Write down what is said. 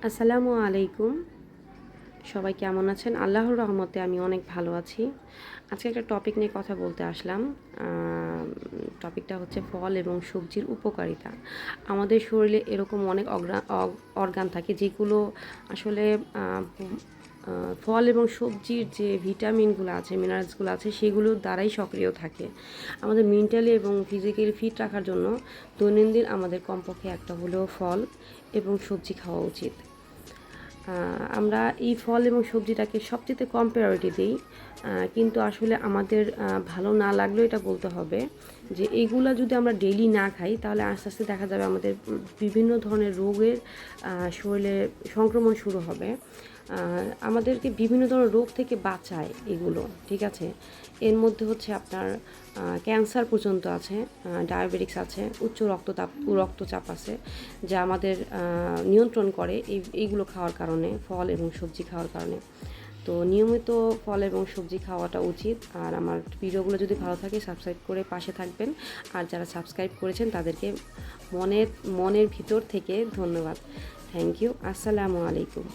আসসালামু আলাইকুম। সবাই কেমন আছেন? আল্লাহর রহমতে আমি অনেক ভালো আছি। আজকে একটা টপিক নিয়ে কথা বলতে আসলাম। টপিকটা হচ্ছে ফল এবং সবজির উপকারিতা। আমাদের শরীরে এরকম অনেক অর্গান থাকে যেগুলো আসলে আ আ ফল এবং সবজির যে ভিটামিনগুলো আছে, মিনারেলসগুলো আছে সেগুলোর দ্বারাই সক্রিয় থাকে। আমাদের মেন্টালি এবং ফিজিক্যালি ফিট রাখার জন্য দৈনন্দিন আমাদের কমপক্ষে একটা হলেও ফল এবং সবজি খাওয়া উচিত। আমরা এই ফল এবং সবজিটাকে সবচেয়ে কম প্রায়োরিটি দিই, কিন্তু আসলে আমাদের ভালো না লাগলেও এটা বলতে হবে যে এইগুলা যদি আমরা ডেইলি না খাই তাহলে আস্তে আস্তে দেখা যাবে আমাদের বিভিন্ন ধরনের রোগের শরীরে সংক্রমণ শুরু হবে। আমাদেরকে বিভিন্ন ধরনের রোগ থেকে বাঁচায় এগুলো, ঠিক আছে? এর মধ্যে হচ্ছে আপনার ক্যান্সার পর্যন্ত আছে, ডায়াবেটিক্স আছে, উচ্চ রক্তচাপ আছে, যা আমাদের নিয়ন্ত্রণ করে এইগুলো খাওয়ার কারণে, ফল এবং সবজি খাওয়ার কারণে। তো নিয়মিত ফল এবং সবজি খাওয়াটা উচিত। আর আমার ভিডিওগুলো যদি ভালো থাকে সাবস্ক্রাইব করে পাশে থাকবেন। আর যারা সাবস্ক্রাইব করেছেন তাদেরকে মনের ভিতর থেকে ধন্যবাদ। Thank you. আসসালামু আলাইকুম।